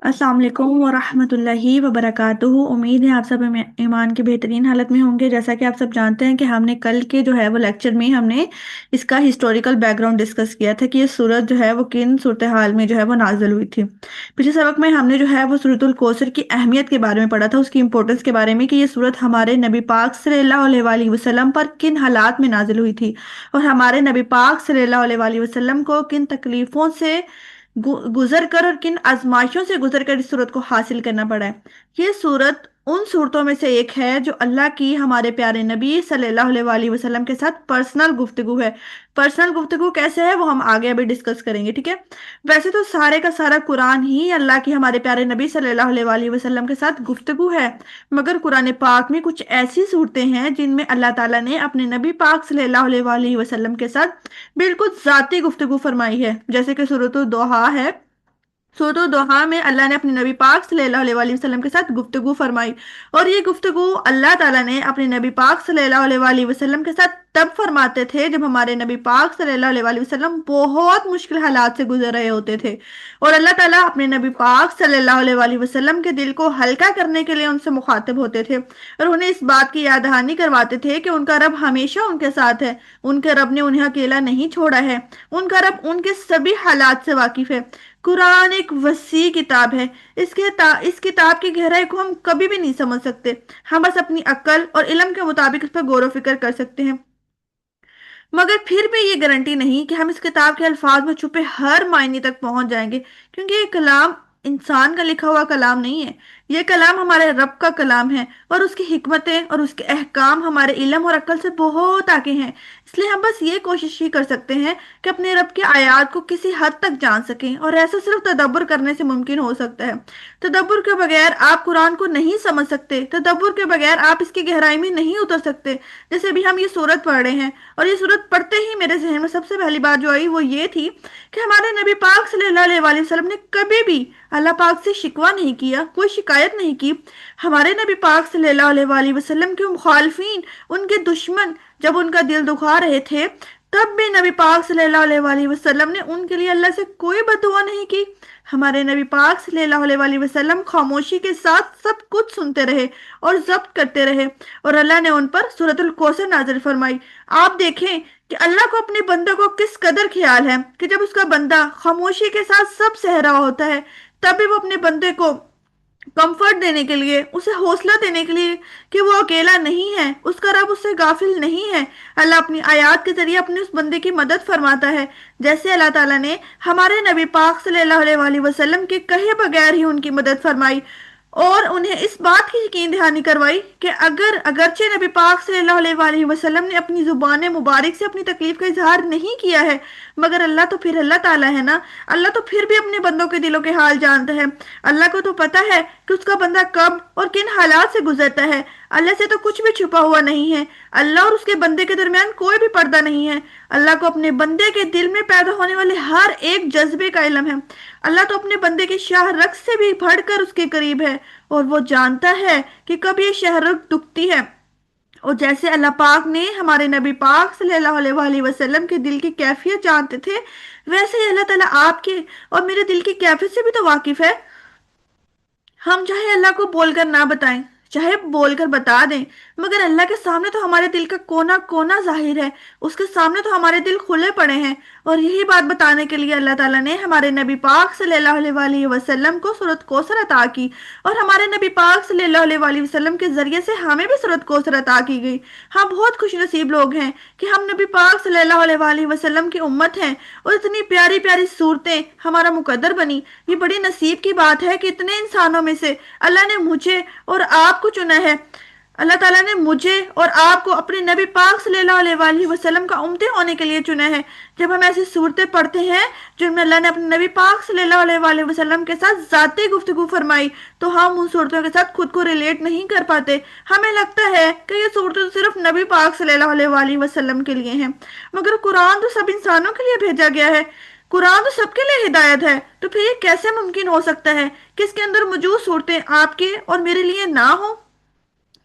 अस्सलाम वालेकुम वरहमतुल्लाहि वबरकातुहू। उम्मीद है आप सब ईमान की बेहतरीन हालत में होंगे। जैसा कि आप सब जानते हैं कि हमने कल के जो है वो लेक्चर में हमने इसका हिस्टोरिकल बैकग्राउंड डिस्कस किया था कि ये सूरत जो है वो किन सूरत हाल में जो है वो नाजिल हुई थी। पिछले सबक में हमने जो है वो सूरतुल कौसर की अहमियत के बारे में पढ़ा था, उसकी इंपॉर्टेंस के बारे में कि ये सूरत हमारे नबी पाक सल्लल्लाहु अलैहि वसल्लम पर किन हालात में नाजिल हुई थी और हमारे नबी पाक सल्लल्लाहु अलैहि वसल्लम को किन तकलीफों से गुजर कर और किन आजमाइशों से गुजर कर इस सूरत को हासिल करना पड़ा है। ये सूरत उन सूरतों में से एक है जो अल्लाह की हमारे प्यारे नबी सल्लल्लाहु अलैहि वसल्लम के साथ पर्सनल गुफ्तगू है। पर्सनल गुफ्तगू कैसे है वो हम आगे अभी डिस्कस करेंगे, ठीक है। वैसे तो सारे का सारा कुरान ही अल्लाह की हमारे प्यारे नबी सल्लल्लाहु अलैहि वसल्लम के साथ गुफ्तगू है, मगर कुरान पाक में कुछ ऐसी सूरतें हैं जिनमें अल्लाह ताला ने अपने नबी पाक सल्लल्लाहु अलैहि वसल्लम के साथ बिल्कुल जाती गुफ्तगू फरमाई है। जैसे कि सूरत दोहा है, सूरत दोहा में अल्लाह ने अपने नबी पाक सल्लल्लाहु अलैहि वसल्लम के साथ गुफ्तगू फरमाई। और ये गुफ्तगू अल्लाह ताला ने अपने नबी पाक सल्लल्लाहु अलैहि वसल्लम के साथ तब फरमाते थे जब हमारे नबी पाक सल्लल्लाहु अलैहि वसल्लम बहुत मुश्किल हालात से गुजर रहे होते थे, और अल्लाह ताला अपने नबी पाक सल्लल्लाहु अलैहि वसल्लम के दिल को हल्का करने के लिए उनसे मुखातिब होते थे और उन्हें इस बात की याद दहानी करवाते थे कि उनका रब हमेशा उनके साथ है, उनके रब ने उन्हें अकेला नहीं छोड़ा है, उनका रब उनके सभी हालात से वाकिफ है। कुरान एक वसी किताब है। इस किताब की गहराई को हम कभी भी नहीं समझ सकते। हम बस अपनी अक्ल और इल्म के मुताबिक इस पर गौर व फिक्र कर सकते हैं, मगर फिर भी ये गारंटी नहीं कि हम इस किताब के अल्फाज में छुपे हर मायने तक पहुंच जाएंगे, क्योंकि ये कलाम इंसान का लिखा हुआ कलाम नहीं है। ये कलाम हमारे रब का कलाम है और उसकी हिकमतें और उसके अहकाम हमारे इल्म और अक्ल से बहुत आगे हैं। इसलिए हम बस ये कोशिश ही कर सकते हैं कि अपने रब की आयत को किसी हद तक जान सकें, और ऐसा सिर्फ तदब्बर करने से मुमकिन हो सकता है। तदब्बर के बगैर आप कुरान को नहीं समझ सकते, तदब्बर के बगैर आप इसकी गहराई में नहीं उतर सकते। जैसे भी हम ये सूरत पढ़ रहे हैं, और ये सूरत पढ़ते ही मेरे जहन में सबसे पहली बात जो आई वो ये थी कि हमारे नबी पाक सल्लल्लाहु अलैहि वसल्लम ने कभी भी अल्लाह पाक से शिकवा नहीं किया, कोई शिकायत नहीं की। हमारे नबी पाक सल्लल्लाहु अलैहि वसल्लम के मुखालफीन, उनके दुश्मन जब उनका दिल दुखा रहे थे, तब भी नबी पाक सल्लल्लाहु अलैहि वसल्लम ने उनके लिए अल्लाह से कोई बददुआ नहीं की। हमारे नबी पाक सल्लल्लाहु अलैहि वसल्लम खामोशी के साथ सब कुछ सुनते रहे और जब्त करते रहे, और अल्लाह ने उन पर सूरतुल कौसर नाजिल फरमाई। आप देखें कि अल्लाह को अपने बंदे को किस कदर ख्याल है कि जब उसका बंदा खामोशी के साथ सब सह रहा होता है, तब भी वो अपने बंदे को कंफर्ट देने के लिए, उसे हौसला देने के लिए कि वो अकेला नहीं है, उसका रब उससे गाफिल नहीं है, अल्लाह अपनी आयत के जरिए अपने उस बंदे की मदद फरमाता है। जैसे अल्लाह ताला ने हमारे नबी पाक सल्लल्लाहु अलैहि वसल्लम के कहे बगैर ही उनकी मदद फरमाई और उन्हें इस बात की यकीन दहानी करवाई कि अगरचे नबी पाक सल्लल्लाहु अलैहि वसल्लम ने अपनी जुबान मुबारक से अपनी तकलीफ का इजहार नहीं किया है, मगर अल्लाह तो फिर अल्लाह ताला है ना। अल्लाह तो फिर भी अपने बंदों के दिलों के हाल जानता है। अल्लाह को तो पता है कि उसका बंदा कब और किन हालात से गुजरता है। अल्लाह से तो कुछ भी छुपा हुआ नहीं है। अल्लाह और उसके बंदे के दरमियान कोई भी पर्दा नहीं है। अल्लाह को अपने बंदे के दिल में पैदा होने वाले हर एक जज्बे का इल्म है। अल्लाह तो अपने बंदे की शाह रग से भी बढ़कर उसके करीब है, और वो जानता है कि कब ये शाह रग दुखती है। और जैसे अल्लाह पाक ने हमारे नबी पाक सल्लल्लाहु अलैहि वसल्लम के दिल की कैफियत जानते थे, वैसे ही अल्लाह ताला आपके और मेरे दिल की कैफियत से भी तो वाकिफ है। हम चाहे अल्लाह को बोलकर ना बताएं, चाहे बोलकर बता दें, मगर अल्लाह के सामने तो हमारे दिल का कोना कोना जाहिर है, उसके सामने तो हमारे दिल खुले पड़े हैं। और यही बात बताने के लिए अल्लाह ताला ने हमारे नबी पाक सल्लल्लाहु अलैहि वसल्लम को सूरत कौसर अता की, और हमारे नबी पाक सल्लल्लाहु अलैहि वसल्लम के जरिए से हमें भी सूरत कौसर अता की गई। हम बहुत खुश नसीब लोग हैं कि हम नबी पाक सल्लल्लाहु अलैहि वसल्लम की उम्मत हैं, और इतनी प्यारी प्यारी सूरतें हमारा मुकद्दर बनी। ये बड़ी नसीब की बात है कि इतने इंसानों में से अल्लाह ने मुझे और आपको चुना है। अल्लाह ताला ने मुझे और आपको अपने नबी पाक सल्लल्लाहु अलैहि वसल्लम का उम्मती होने के लिए चुना है। जब हम ऐसी सूरतें पढ़ते हैं जिनमें अल्लाह ने अपने नबी पाक सल्लल्लाहु अलैहि वसल्लम के साथ जाती गुफ्तगू फरमाई, तो हम उन सूरतों के साथ खुद को रिलेट नहीं कर पाते। हमें लगता है कि ये सूरतें सिर्फ नबी पाक सल्लल्लाहु अलैहि वसल्लम के लिए हैं, मगर कुरान तो सब इंसानों के लिए भेजा गया है। कुरान तो सबके लिए हिदायत है, तो फिर ये कैसे मुमकिन हो सकता है कि इसके अंदर मौजूद सूरतें आपके और मेरे लिए ना हो।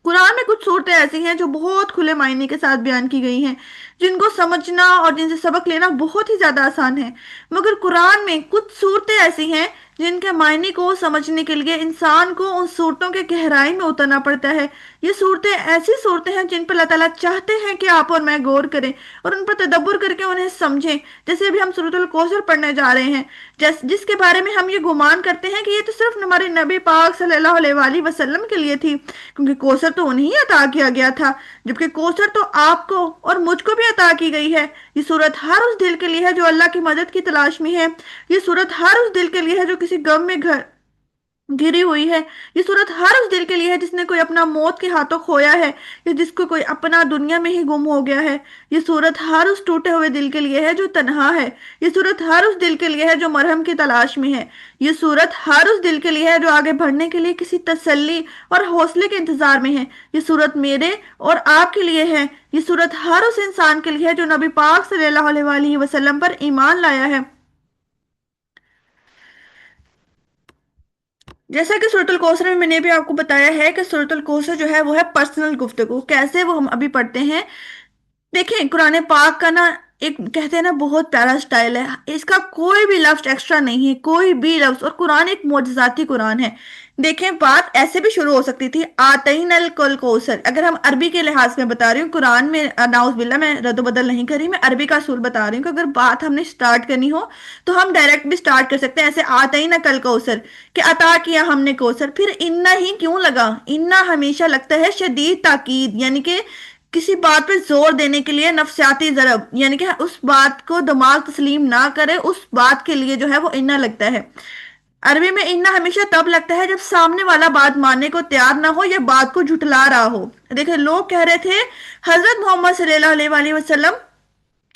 कुरान में कुछ सूरतें ऐसी हैं जो बहुत खुले मायने के साथ बयान की गई हैं, जिनको समझना और जिनसे सबक लेना बहुत ही ज्यादा आसान है। मगर कुरान में कुछ सूरतें ऐसी हैं जिनके मायने को समझने के लिए इंसान को उन सूरतों के गहराई में उतरना पड़ता है। ये सूरतें ऐसी सूरतें हैं जिन पर अल्लाह ताला चाहते हैं कि आप और मैं गौर करें और उन पर तदब्बर करके उन्हें समझें। जैसे अभी हम सूरतुल कौसर पढ़ने जा रहे हैं, जिसके बारे में हम ये गुमान करते हैं कि ये तो सिर्फ हमारे नबी पाक सल्लल्लाहु अलैहि वसल्लम के लिए थी, क्योंकि कौसर तो उन्हीं अता किया गया था, जबकि कौसर तो आपको और मुझको भी अता की गई है। ये सूरत हर उस दिल के लिए है जो अल्लाह की मदद की तलाश में है। ये सूरत हर उस दिल के लिए है जो किसी गम में घिरी हुई है। ये सूरत हर उस दिल के लिए है जिसने कोई अपना मौत के हाथों खोया है या जिसको कोई अपना दुनिया में ही गुम हो गया है। ये सूरत हर उस टूटे हुए दिल के लिए है जो तन्हा है। ये सूरत हर उस दिल के लिए है जो मरहम की तलाश में है। ये सूरत हर उस दिल के लिए है जो आगे बढ़ने के लिए किसी तसल्ली और हौसले के इंतजार में है। ये सूरत मेरे और आपके लिए है। ये सूरत हर उस इंसान के लिए है जो नबी पाक सल्लल्लाहु अलैहि वसल्लम पर ईमान लाया है। जैसा कि सूरतुल कौसर में मैंने भी आपको बताया है कि सूरतुल कौसर जो है वो है पर्सनल गुफ्तगू। कैसे, वो हम अभी पढ़ते हैं। देखें, कुरान पाक का ना एक कहते हैं ना बहुत प्यारा स्टाइल है। इसका कोई भी लफ्ज एक्स्ट्रा नहीं है, कोई भी लफ्ज। और कुरान एक मोजज़ाती कुरान है। देखें, बात ऐसे भी शुरू हो सकती थी, आतईनल कल कौसर। अगर हम अरबी के लिहाज में बता रही हूँ, कुरान में नाउज बिल्ला मैं रद्द बदल नहीं कर रही, मैं अरबी का असूल बता रही हूँ कि अगर बात हमने स्टार्ट करनी हो तो हम डायरेक्ट भी स्टार्ट कर सकते हैं, ऐसे आतईना कल कौसर, कि अता किया हमने कौसर। फिर इन्ना ही क्यों लगा? इन्ना हमेशा लगता है शदीद ताकीद, यानी कि किसी बात पे जोर देने के लिए, नफसियाती जरब, यानी कि उस बात को दिमाग तस्लीम ना करे, उस बात के लिए जो है वो इन्ना लगता है। अरबी में इन्ना हमेशा तब लगता है जब सामने वाला बात मानने को तैयार ना हो या बात को झुटला रहा हो। देखिए, लोग कह रहे थे हजरत मोहम्मद सल्लल्लाहु अलैहि वसल्लम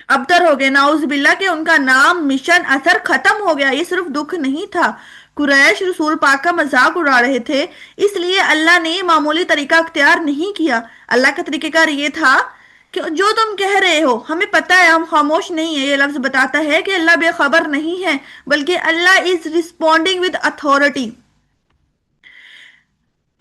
अबतर हो गए, नाउज बिल्ला, के उनका नाम, मिशन, असर खत्म हो गया। ये सिर्फ दुख नहीं था, कुरैश रसूल पाक का मजाक उड़ा रहे थे। इसलिए अल्लाह ने मामूली तरीका अख्तियार नहीं किया। अल्लाह का तरीक़ेकार ये था कि जो तुम कह रहे हो हमें पता है, हम खामोश नहीं है। ये लफ्ज बताता है कि अल्लाह बेखबर नहीं है, बल्कि अल्लाह इज रिस्पॉन्डिंग विद अथॉरिटी।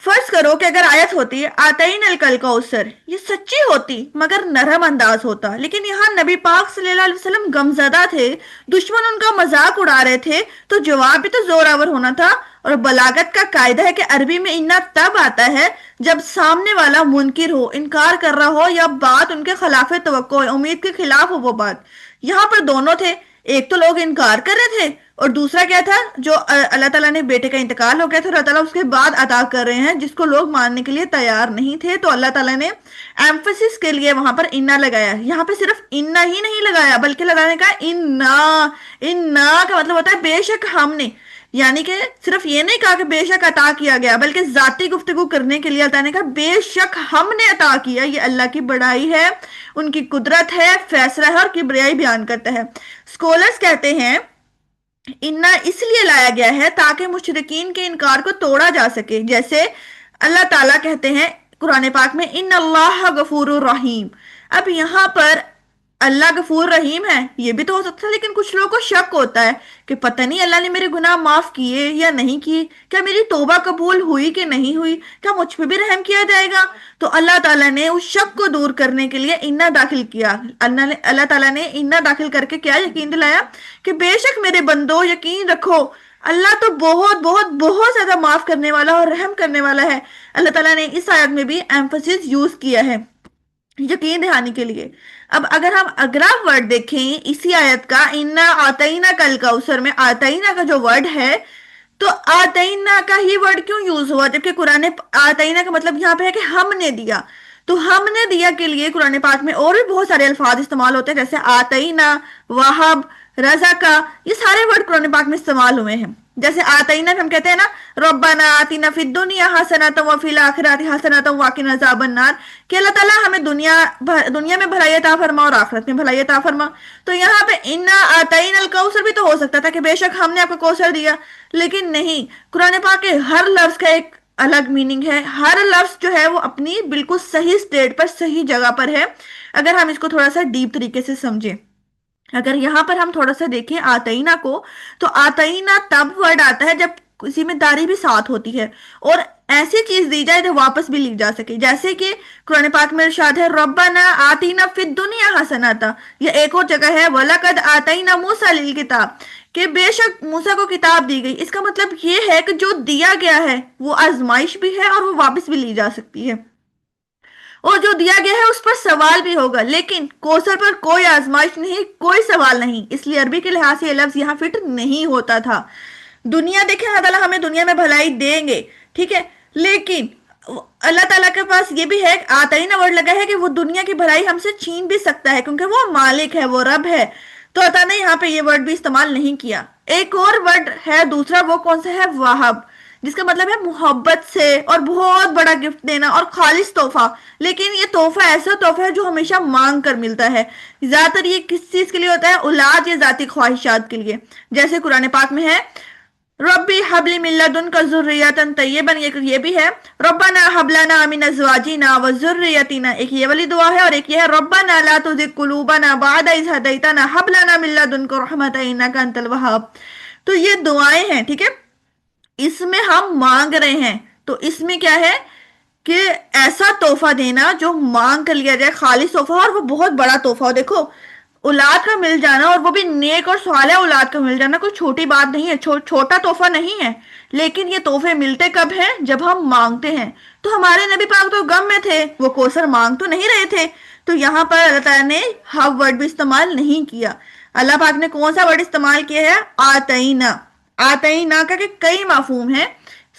फर्ज करो कि अगर आयत होती आतईन अल कल कौसर, ये सच्ची होती मगर नरम अंदाज होता, लेकिन यहाँ नबी पाक सल्लल्लाहु अलैहि वसल्लम गमजदा थे, दुश्मन उनका मजाक उड़ा रहे थे, तो जवाब भी तो जोरावर होना था। और बलागत का कायदा है कि अरबी में इन्ना तब आता है जब सामने वाला मुनकिर हो, इनकार कर रहा हो, या बात उनके खिलाफ तवक्को है, उम्मीद के खिलाफ हो वो बात। यहाँ पर दोनों थे, एक तो लोग इनकार कर रहे थे और दूसरा क्या था, जो अल्लाह ताला ने बेटे का इंतकाल हो गया था, अल्लाह ताला उसके बाद अता कर रहे हैं, जिसको लोग मानने के लिए तैयार नहीं थे। तो अल्लाह ताला ने एम्फसिस के लिए वहां पर इन्ना लगाया। यहाँ पे सिर्फ इन्ना ही नहीं लगाया, बल्कि लगाने का इन्ना। इन्ना का मतलब होता है बेशक हमने, यानी कि सिर्फ ये नहीं कहा कि बेशक अता किया गया, बल्कि जाती गुफ्तगू करने के लिए अल्लाह ने कहा बेशक हमने अता किया। ये अल्लाह की बड़ाई है, उनकी कुदरत है, फैसला है और किबरियाई बयान करता है। स्कॉलर्स कहते हैं इन्ना इसलिए लाया गया है ताकि मुशरिकीन के इनकार को तोड़ा जा सके। जैसे अल्लाह ताला कहते हैं कुरान पाक में, इन अल्लाह गफूरुर रहीम। अब यहाँ पर अल्लाह गफूर रहीम है, ये भी तो हो सकता है, लेकिन कुछ लोगों को शक होता है कि पता नहीं अल्लाह ने मेरे गुनाह माफ किए या नहीं किए, क्या मेरी तौबा कबूल हुई कि नहीं हुई, क्या मुझ पे भी रहम किया जाएगा। तो अल्लाह ताला ने उस शक को दूर करने के लिए इन्ना दाखिल किया। अल्लाह ताला ने इन्ना दाखिल करके क्या यकीन दिलाया कि बेशक मेरे बंदो यकीन रखो, अल्लाह तो बहुत बहुत बहुत ज्यादा माफ करने वाला और रहम करने वाला है। अल्लाह ताला ने इस आयत में भी एम्फसिस यूज किया है यकीन दिलाने के लिए। अब अगर हम अगला वर्ड देखें इसी आयत का, इन्ना आतईना कल कौसर में आतईना का जो वर्ड है, तो आतईना का ही वर्ड क्यों यूज हुआ, जबकि कुरान आतईना का मतलब यहाँ पे है कि हमने दिया। तो हमने दिया के लिए कुरान पाक में और भी बहुत सारे अल्फाज इस्तेमाल होते हैं, जैसे आतईना, वाहब, रजा का, ये सारे वर्ड कुरान पाक में इस्तेमाल हुए हैं। जैसे आतईना हम कहते हैं ना, रब्बना आतिना फिद दुनिया हसनतम व फिल आखिरति हसनतम व क़िना अज़ाबन नार, कि अल्लाह ताला हमें दुनिया में भलाई अता फरमा और आखिरत में भलाई अता फरमा। तो यहाँ पे इन्ना आतईनल कौसर भी तो हो सकता था कि बेशक हमने आपको कौसर दिया, लेकिन नहीं, कुरान पाक के हर लफ्ज का एक अलग मीनिंग है, हर लफ्ज जो है वो अपनी बिल्कुल सही स्टेट पर, सही जगह पर है। अगर हम इसको थोड़ा सा डीप तरीके से समझें, अगर यहाँ पर हम थोड़ा सा देखें आतईना को, तो आतईना तब वर्ड आता है जब ذمہ داری بھی ساتھ ہوتی ہے، اور ایسی چیز دی جائے جو واپس بھی لی جا سکے، جیسے کہ قرآن پاک میں ارشاد ہے ربنا آتینا فی الدنیا حسنتا، یا ایک اور جگہ ہے وَلَقَدْ آتَيْنَا مُوسَىٰ الْكِتَابَ، کہ بے شک موسیٰ کو کتاب دی گئی۔ اس کا مطلب یہ ہے کہ جو دیا گیا ہے وہ آزمائش بھی ہے اور وہ واپس بھی لی جا سکتی ہے، اور جو دیا گیا ہے اس پر سوال بھی ہوگا، لیکن کوثر پر کوئی آزمائش نہیں، کوئی سوال نہیں، اس لیے عربی کے لحاظ سے یہ لفظ یہاں فٹ نہیں ہوتا تھا۔ دنیا دیکھیں، اللہ تعالیٰ ہمیں دنیا میں بھلائی دیں گے، ٹھیک ہے، لیکن اللہ تعالیٰ کے پاس یہ بھی ہے، آتینا ورڈ لگا ہے کہ وہ دنیا کی بھلائی ہم سے چھین بھی سکتا ہے، کیونکہ وہ مالک ہے، وہ رب ہے، تو عطا نے یہاں پہ یہ ورڈ بھی استعمال نہیں کیا۔ ایک اور ورڈ ہے دوسرا، وہ کون سا ہے؟ وہب، جس کا مطلب ہے محبت سے اور بہت بڑا گفٹ دینا اور خالص تحفہ، لیکن یہ تحفہ ایسا تحفہ ہے جو ہمیشہ مانگ کر ملتا ہے۔ زیادہ تر یہ کس چیز کے لیے ہوتا ہے؟ اولاد یا ذاتی خواہشات کے لیے، جیسے قرآن پاک میں ہے ربی حبلی من لدنک ذریۃ طیبا، یہ بھی ہے ربنا حب لنا من ازواجنا وذریتنا، ایک یہ والی دعا ہے، اور ایک یہ ہے ربنا لا تزغ قلوبنا بعد اذ ہدیتنا حب لنا من لدنک رحمۃ انک انت الوہاب۔ تو یہ دعائیں ہیں، ٹھیک ہے، اس میں ہم مانگ رہے ہیں، تو اس میں کیا ہے کہ ایسا تحفہ دینا جو مانگ کر لیا جائے، خالص تحفہ، اور وہ بہت بڑا تحفہ ہو۔ دیکھو اولاد کا مل جانا، اور وہ بھی نیک اور صالح اولاد کا مل جانا، کوئی چھوٹی بات نہیں ہے، چھوٹا تحفہ نہیں ہے، لیکن یہ تحفے ملتے کب ہیں؟ جب ہم مانگتے ہیں۔ تو ہمارے نبی پاک تو غم میں تھے، وہ کوثر مانگ تو نہیں رہے تھے، تو یہاں پر اللہ تعالیٰ نے ہب ورڈ بھی استعمال نہیں کیا۔ اللہ پاک نے کون سا ورڈ استعمال کیا ہے؟ آتینا۔ آتینا کا کہ کئی مفہوم ہیں۔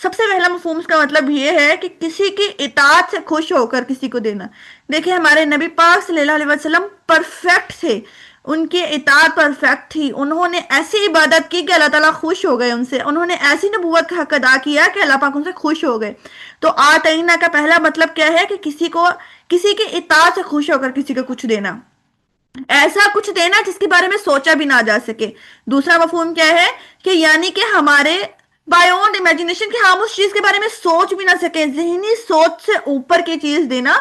سب سے پہلا مفہوم اس کا مطلب یہ ہے کہ کسی کی اطاعت سے خوش ہو کر کسی کو دینا۔ دیکھیں ہمارے نبی پاک صلی اللہ علیہ وسلم پرفیکٹ تھے، ان کی اطاعت پرفیکٹ تھی، انہوں نے ایسی عبادت کی کہ اللہ تعالیٰ خوش ہو گئے ان سے، انہوں نے ایسی نبوت کا حق ادا کیا کہ اللہ پاک ان سے خوش ہو گئے۔ تو آتینا کا پہلا مطلب کیا ہے کہ کسی کی اطاعت سے خوش ہو کر کسی کو کچھ دینا، ایسا کچھ دینا جس کے بارے میں سوچا بھی نہ جا سکے۔ دوسرا مفہوم کیا ہے کہ یعنی کہ ہمارے بائی اون امیجنیشن، کہ ہم اس چیز کے بارے میں سوچ بھی نہ سکیں، ذہنی سوچ سے اوپر کی چیز دینا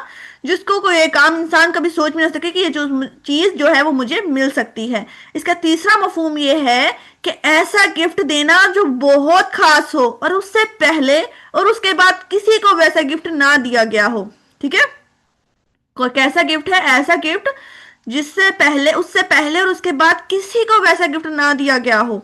جس کو کوئی ایک عام انسان کبھی سوچ بھی نہ سکے کہ یہ چیز جو ہے وہ مجھے مل سکتی ہے۔ اس کا تیسرا مفہوم یہ ہے کہ ایسا گفٹ دینا جو بہت خاص ہو، اور اس سے پہلے اور اس کے بعد کسی کو ویسا گفٹ نہ دیا گیا ہو، ٹھیک ہے۔ کوئی کیسا گفٹ ہے؟ ایسا گفٹ جس سے پہلے، اس سے پہلے اور اس کے بعد کسی کو ویسا گفٹ نہ دیا گیا ہو۔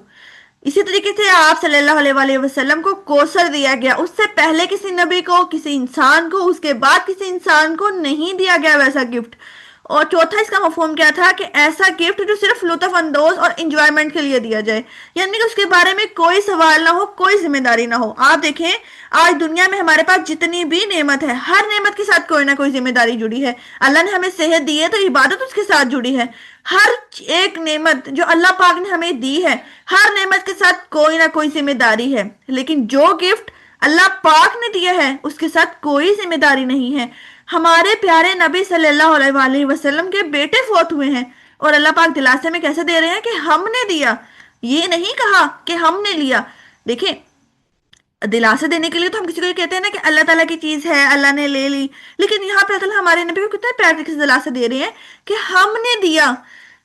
اسی طریقے سے آپ صلی اللہ علیہ وسلم کو کوثر دیا گیا، اس سے پہلے کسی نبی کو، کسی انسان کو، اس کے بعد کسی انسان کو نہیں دیا گیا ویسا گفٹ۔ اور چوتھا اس کا مفہوم کیا تھا کہ ایسا گفٹ جو صرف لطف اندوز اور انجوائمنٹ کے لیے دیا جائے، یعنی کہ اس کے بارے میں کوئی سوال نہ ہو، کوئی ذمہ داری نہ ہو۔ آپ دیکھیں آج دنیا میں ہمارے پاس جتنی بھی نعمت ہے، ہر نعمت کے ساتھ کوئی نہ کوئی ذمہ داری جڑی ہے۔ اللہ نے ہمیں صحت دی ہے تو عبادت اس کے ساتھ جڑی ہے۔ ہر ایک نعمت جو اللہ پاک نے ہمیں دی ہے، ہر نعمت کے ساتھ کوئی نہ کوئی ذمہ داری ہے، لیکن جو گفٹ اللہ پاک نے دیا ہے اس کے ساتھ کوئی ذمہ داری نہیں ہے۔ ہمارے پیارے نبی صلی اللہ علیہ وسلم کے بیٹے فوت ہوئے ہیں، اور اللہ پاک دلاسے میں کیسے دے رہے ہیں کہ ہم نے دیا، یہ نہیں کہا کہ ہم نے لیا۔ دیکھیں دلاسے دینے کے لیے تو ہم کسی کو یہ کہتے ہیں نا کہ اللہ تعالیٰ کی چیز ہے، اللہ نے لے لی، لیکن یہاں پہ اللہ ہمارے نبی کو کتنے پیار سے دلاسے دے رہے ہیں کہ ہم نے دیا۔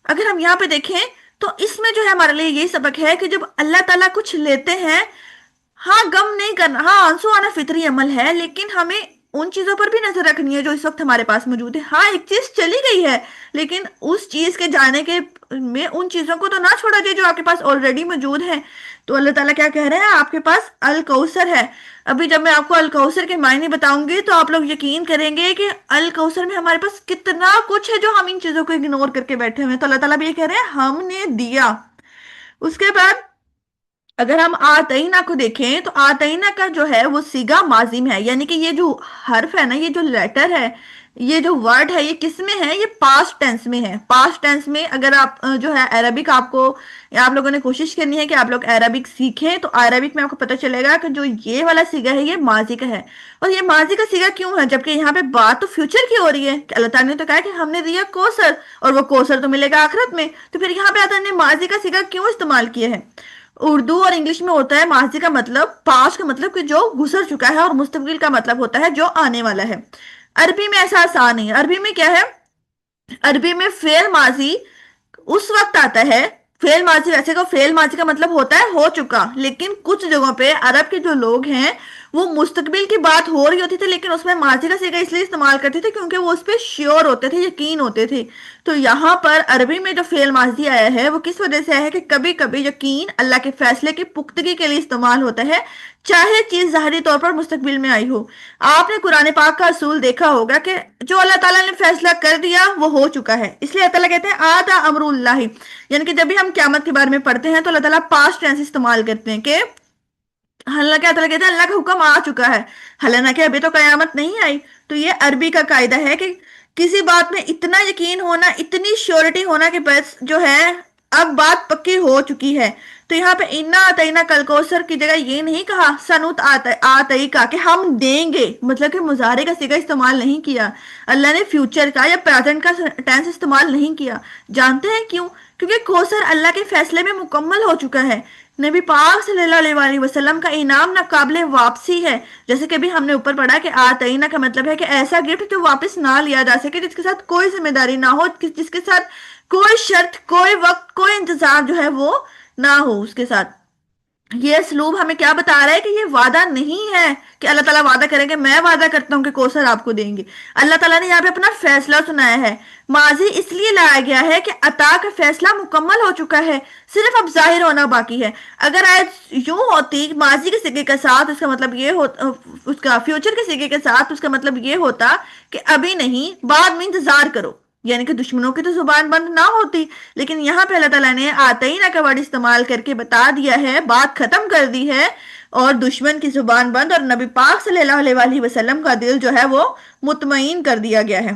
اگر ہم یہاں پہ دیکھیں تو اس میں جو ہے ہمارے لیے یہی سبق ہے کہ جب اللہ تعالیٰ کچھ لیتے ہیں، ہاں غم نہیں کرنا، ہاں آنسو آنا فطری عمل ہے، لیکن ہمیں ان چیزوں پر بھی نظر رکھنی ہے جو اس وقت ہمارے پاس موجود ہے۔ ہاں ایک چیز چلی گئی ہے، لیکن اس چیز کے جانے کے میں ان چیزوں کو تو نہ چھوڑا جائے جو آپ کے پاس آلریڈی موجود ہے۔ تو اللہ تعالیٰ کیا کہہ رہے ہیں؟ آپ کے پاس الکوثر ہے۔ ابھی جب میں آپ کو الکوثر کے معنی بتاؤں گی تو آپ لوگ یقین کریں گے کہ الکوثر میں ہمارے پاس کتنا کچھ ہے جو ہم ان چیزوں کو اگنور کر کے بیٹھے ہوئے ہیں۔ تو اللہ تعالیٰ بھی یہ کہہ رہے ہیں ہم نے دیا۔ اس کے بعد اگر ہم آتینا کو دیکھیں تو آتینا کا جو ہے وہ صیغہ ماضی میں ہے، یعنی کہ یہ جو حرف ہے نا، یہ جو لیٹر ہے، یہ جو ورڈ ہے، یہ کس میں ہے؟ یہ پاسٹ ٹینس میں ہے۔ پاسٹ ٹینس میں اگر آپ جو ہے عربک آپ لوگوں نے کوشش کرنی ہے کہ آپ لوگ عربک سیکھیں، تو عربک میں آپ کو پتہ چلے گا کہ جو یہ والا صیغہ ہے یہ ماضی کا ہے۔ اور یہ ماضی کا صیغہ کیوں ہے جبکہ یہاں پہ بات تو فیوچر کی ہو رہی ہے کہ اللہ تعالیٰ نے تو کہا کہ ہم نے دیا کوثر، اور وہ کوثر تو ملے گا آخرت میں، تو پھر یہاں پہ اللہ تعالیٰ نے ماضی کا صیغہ کیوں استعمال کیا ہے؟ اردو اور انگلش میں ہوتا ہے ماضی کا مطلب پاسٹ کا مطلب کہ جو گزر چکا ہے، اور مستقبل کا مطلب ہوتا ہے جو آنے والا ہے۔ عربی میں ایسا آسان نہیں ہے۔ عربی میں کیا ہے؟ عربی میں فعل ماضی اس وقت آتا ہے، फेल माजी वैसे का फेल माजी का मतलब होता है हो चुका, लेकिन कुछ जगहों पे अरब के जो लोग हैं वो मुस्तकबिल की बात हो रही होती थी लेकिन उसमें माजी का सीगा इसलिए इस्तेमाल करते थे क्योंकि वो उस पर श्योर होते थे, यकीन होते थे। तो यहाँ पर अरबी में जो फेल माजी आया है वो किस वजह से आया है कि कभी कभी यकीन अल्लाह के फैसले की पुख्तगी के लिए इस्तेमाल होता है, चाहे चीज ज़ाहिरी तौर पर मुस्तकबिल में आई हो। आपने कुरान पाक का असूल देखा होगा कि जो अल्लाह ताला ने फैसला कर दिया वो हो चुका है, इसलिए अल्लाह ताला कहते हैं आता अमरुल्लाहि। यानी कि जब भी हम क्यामत के बारे में पढ़ते हैं तो अल्लाह ताला पास्ट टेंस इस्तेमाल करते हैं कि हालांकि अल्लाह कहते हैं अल्लाह का हुक्म आ चुका है, हालांकि अभी तो कयामत नहीं आई। तो ये अरबी का कायदा है कि किसी बात में इतना यकीन होना, इतनी श्योरिटी होना कि बस जो है अब बात पक्की हो चुकी है। तो यहाँ पे इन्ना आतईना कल कौसर की जगह ये नहीं कहा सनुत आतई का कि हम देंगे, मतलब कि मुजारे का सिगा इस्तेमाल नहीं किया। अल्लाह ने फ्यूचर का या प्रेजेंट का टेंस इस्तेमाल नहीं किया। जानते हैं क्यों? क्योंकि कौसर अल्लाह के फैसले में मुकम्मल हो चुका है। नबी पाक सल्लल्लाहु अलैहि वसल्लम का इनाम ना काबिल वापसी है। जैसे कि अभी हमने ऊपर पढ़ा कि आतईना का मतलब है कि ऐसा गिफ्ट जो वापस ना लिया जा सके, जिसके साथ कोई जिम्मेदारी ना हो, जिसके साथ कोई शर्त, कोई वक्त, कोई इंतजार जो है वो ना हो उसके साथ। ये असलूब हमें क्या बता रहा है कि ये वादा नहीं है कि अल्लाह ताला वादा करेंगे मैं वादा करता हूं कि कौसर आपको देंगे। अल्लाह ताला ने यहाँ पे अपना फैसला सुनाया है। माजी इसलिए लाया गया है कि अता का फैसला मुकम्मल हो चुका है, सिर्फ अब जाहिर होना बाकी है। अगर आयत यूं होती माजी के सिगे के साथ, उसका मतलब ये हो, उसका फ्यूचर के सिगे के साथ उसका मतलब ये होता कि अभी नहीं बाद में इंतजार करो, यानी कि दुश्मनों की तो जुबान बंद ना होती। लेकिन यहाँ पे अल्लाह ताला ने आतईना का वर्ड इस्तेमाल करके बता दिया है, बात खत्म कर दी है और दुश्मन की जुबान बंद और नबी पाक सल्लल्लाहु अलैहि वसल्लम का दिल जो है वो मुतमईन कर दिया गया है।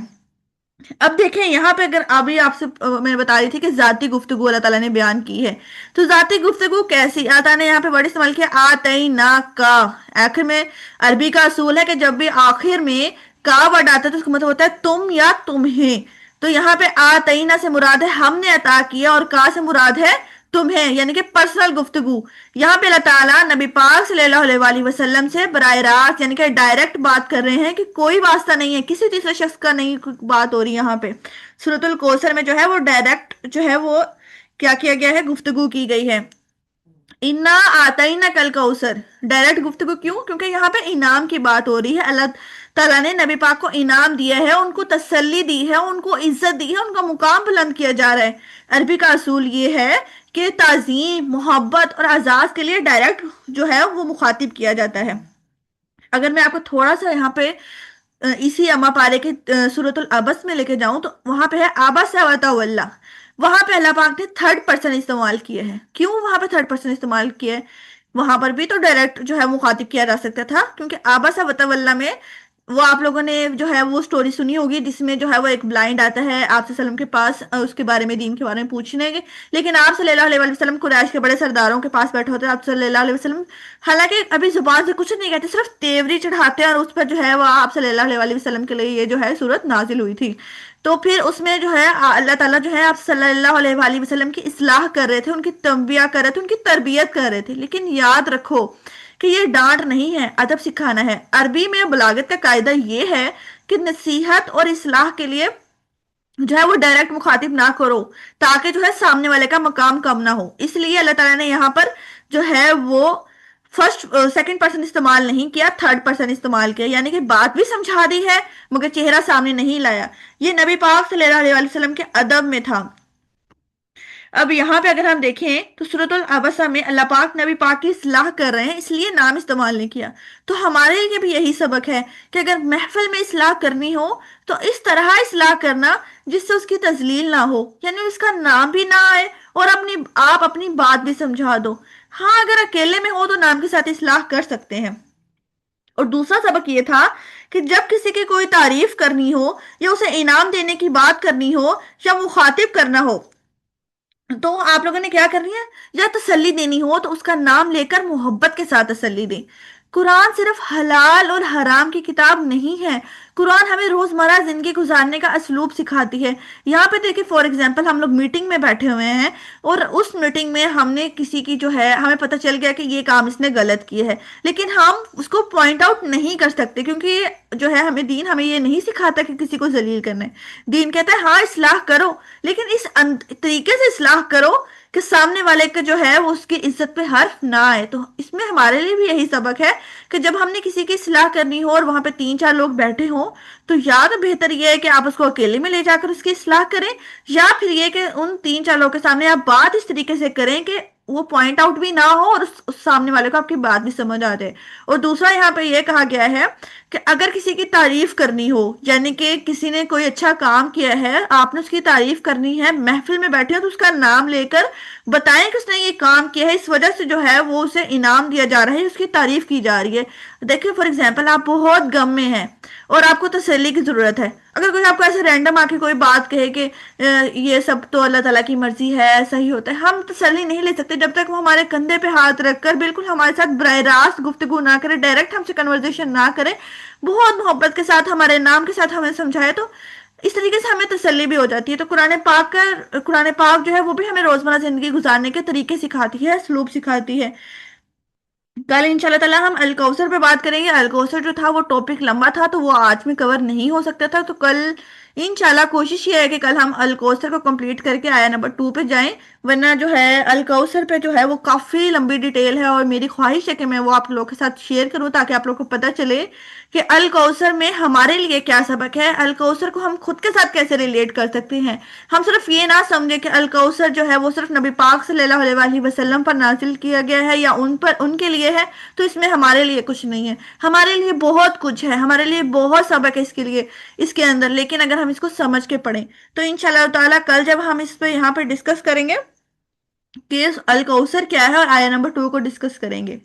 अब देखें यहाँ पे, अगर अभी आपसे मैं बता रही थी कि जाती गुफ्तगू अल्लाह ताला ने बयान की है, तो जाती गुफ्तगू कैसी? आता ने यहाँ पे वर्ड इस्तेमाल किया आतईना का। आखिर में अरबी का असूल है कि जब भी आखिर में का वर्ड आता है तो उसका मतलब होता है तुम या तुम्हें। तो यहाँ पे आतईना से मुराद है हमने अता किया और का से मुराद है तुम्हें, यानी कि पर्सनल गुफ्तगू। यहाँ पे अल्लाह ताला नबी पाक सल्लल्लाहु अलैहि वसल्लम से बराह रास्त यानी कि डायरेक्ट बात कर रहे हैं कि कोई वास्ता नहीं है, किसी तीसरे शख्स का नहीं बात हो रही। यहाँ पे सूरतुल कौसर में जो है वो डायरेक्ट जो है वो क्या किया गया है, गुफ्तगू की गई है। इन्ना आतईना कल कौसर, डायरेक्ट गुफ्तगू। क्यों? क्योंकि यहाँ पे इनाम की बात हो रही है। अल्लाह ताला ने नबी पाक को इनाम दिया है, उनको तसल्ली दी है, उनको इज्जत दी है, उनका मुकाम बुलंद किया जा रहा है। अरबी का असूल ये है कि ताजीम, मोहब्बत और आजाज के लिए डायरेक्ट जो है वो मुखातिब किया जाता है। अगर मैं आपको थोड़ा सा यहाँ पे इसी अम्मा पारे के सूरतुल अबस में लेके जाऊं तो वहां पे है आबा से वल्ला। वहां पे अल्लाह पाक ने थर्ड पर्सन इस्तेमाल किए हैं। क्यों वहां पे थर्ड पर्सन इस्तेमाल किए? वहां पर भी तो डायरेक्ट जो है मुखातिब किया जा सकता था, क्योंकि आबा सा वतवल्ला में वो आप लोगों ने जो है वो स्टोरी सुनी होगी जिसमें जो है वो एक ब्लाइंड आता है आप सल्लम के पास उसके बारे में, दीन के बारे में पूछने के। लेकिन आप सल्लल्लाहु अलैहि वसल्लम कुरैश के बड़े सरदारों के पास बैठे होते हैं। आप सल्लल्लाहु अलैहि वसल्लम हालांकि अभी जुबान से कुछ नहीं कहते, सिर्फ तेवरी चढ़ाते हैं और उस पर जो है वो आप सल्लल्लाहु अलैहि वसल्लम के लिए ये जो है सूरत नाजिल हुई थी। तो फिर उसमें जो है अल्लाह ताला जो है आप सल्लल्लाहु अलैहि वसल्लम की इस्लाह कर रहे थे, उनकी तंबिया कर रहे थे, उनकी तरबियत कर रहे थे। लेकिन याद रखो कि ये डांट नहीं है, अदब सिखाना है। अरबी में बलागत का कायदा ये है कि नसीहत और इस्लाह के लिए जो है वो डायरेक्ट मुखातिब ना करो, ताकि जो है सामने वाले का मकाम कम ना हो। इसलिए अल्लाह ताला ने यहाँ पर जो है वो फर्स्ट सेकंड पर्सन इस्तेमाल नहीं किया, थर्ड पर्सन इस्तेमाल किया, यानी कि बात भी समझा दी है मगर चेहरा सामने नहीं लाया। ये नबी पाक सल्लल्लाहु अलैहि वसल्लम के अदब में था। अब यहाँ पे अगर हम देखें तो सूरतुल अबसा में अल्लाह पाक नबी पाक की इस्लाह कर रहे हैं, इसलिए नाम इस्तेमाल नहीं किया। तो हमारे लिए भी यही सबक है कि अगर महफिल में इस्लाह करनी हो तो इस तरह इस्लाह करना जिससे उसकी तजलील ना हो, यानी उसका नाम भी ना आए और आप अपनी बात भी समझा दो। हाँ, अगर अकेले में हो तो नाम के साथ इस्लाह कर सकते हैं। और दूसरा सबक ये था कि जब किसी की कोई तारीफ करनी हो या उसे इनाम देने की बात करनी हो या मुखातिब करना हो तो आप लोगों ने क्या करनी है, या तसल्ली देनी हो तो उसका नाम लेकर मोहब्बत के साथ तसल्ली दें। कुरान सिर्फ हलाल और हराम की किताब नहीं है, कुरान हमें रोजमर्रा जिंदगी गुजारने का असलूब सिखाती है। यहाँ पे देखिए फॉर एग्जांपल हम लोग मीटिंग में बैठे हुए हैं और उस मीटिंग में हमने किसी की जो है हमें पता चल गया कि ये काम इसने गलत किया है, लेकिन हम उसको पॉइंट आउट नहीं कर सकते क्योंकि जो है हमें दीन हमें ये नहीं सिखाता कि किसी को जलील करना है। दीन कहता है हाँ इस्लाह करो, लेकिन इस तरीके से इस्लाह करो کہ سامنے والے کا جو ہے وہ اس کی عزت پہ حرف نہ آئے. تو اس میں ہمارے لیے بھی یہی سبق ہے کہ جب ہم نے کسی کی اصلاح کرنی ہو اور وہاں پہ تین چار لوگ بیٹھے ہوں تو یا تو بہتر یہ ہے کہ آپ اس کو اکیلے میں لے جا کر اس کی اصلاح کریں، یا پھر یہ کہ ان تین چار لوگوں کے سامنے آپ بات اس طریقے سے کریں کہ وہ پوائنٹ آؤٹ بھی نہ ہو اور اس سامنے والے کو آپ کی بات بھی سمجھ آ جائے. اور دوسرا یہاں پہ یہ کہا گیا ہے کہ اگر کسی کی تعریف کرنی ہو، یعنی کہ کسی نے کوئی اچھا کام کیا ہے، آپ نے اس کی تعریف کرنی ہے، محفل میں بیٹھے ہو تو اس کا نام لے کر بتائیں کہ اس نے یہ کام کیا ہے، اس وجہ سے جو ہے وہ اسے انعام دیا جا رہا ہے، اس کی تعریف کی جا رہی ہے. دیکھیں فار ایگزامپل آپ بہت غم میں ہیں اور آپ کو تسلی کی ضرورت ہے. اگر کوئی آپ کو ایسے رینڈم آ کے کوئی بات کہے کہ یہ سب تو اللہ تعالیٰ کی مرضی ہے، صحیح ہوتا ہے، ہم تسلی نہیں لے سکتے جب تک وہ ہمارے کندھے پہ ہاتھ رکھ کر بالکل ہمارے ساتھ براہ راست گفتگو نہ کرے، ڈائریکٹ ہم سے کنورزیشن نہ کرے، بہت محبت کے ساتھ ہمارے نام کے ساتھ ہمیں سمجھائے. تو اس طریقے سے ہمیں تسلی بھی ہو جاتی ہے. تو قرآن پاک جو ہے وہ بھی ہمیں روزمرہ زندگی گزارنے کے طریقے سکھاتی ہے، اسلوب سکھاتی ہے. کل ان شاء اللہ تعالیٰ ہم الکوثر پہ بات کریں گے. الکوثر جو تھا وہ ٹاپک لمبا تھا تو وہ آج میں کور نہیں ہو سکتا تھا، تو کل انشاءاللہ کوشش یہ ہے کہ کل ہم الکوثر کو کمپلیٹ کر کے آیا نمبر 2 پہ جائیں، ورنہ جو ہے الکوثر پہ جو ہے وہ کافی لمبی ڈیٹیل ہے، اور میری خواہش ہے کہ میں وہ آپ لوگوں کے ساتھ شیئر کروں تاکہ آپ لوگوں کو پتہ چلے کہ الکوثر میں ہمارے لیے کیا سبق ہے، الکوثر کو ہم خود کے ساتھ کیسے ریلیٹ کر سکتے ہیں. ہم صرف یہ نہ سمجھیں کہ الکوثر جو ہے وہ صرف نبی پاک صلی اللہ علیہ وسلم پر نازل کیا گیا ہے یا ان کے لیے ہے، تو اس میں ہمارے لیے کچھ نہیں ہے. ہمارے لیے بہت کچھ ہے، ہمارے لیے بہت سبق ہے اس کے لیے، اس کے اندر. لیکن اگر ہم اس کو سمجھ کے پڑھیں تو انشاءاللہ تعالیٰ کل جب ہم اس پہ یہاں پہ ڈسکس کریں گے کہ الکوثر کیا ہے اور آیا نمبر 2 کو ڈسکس کریں گے.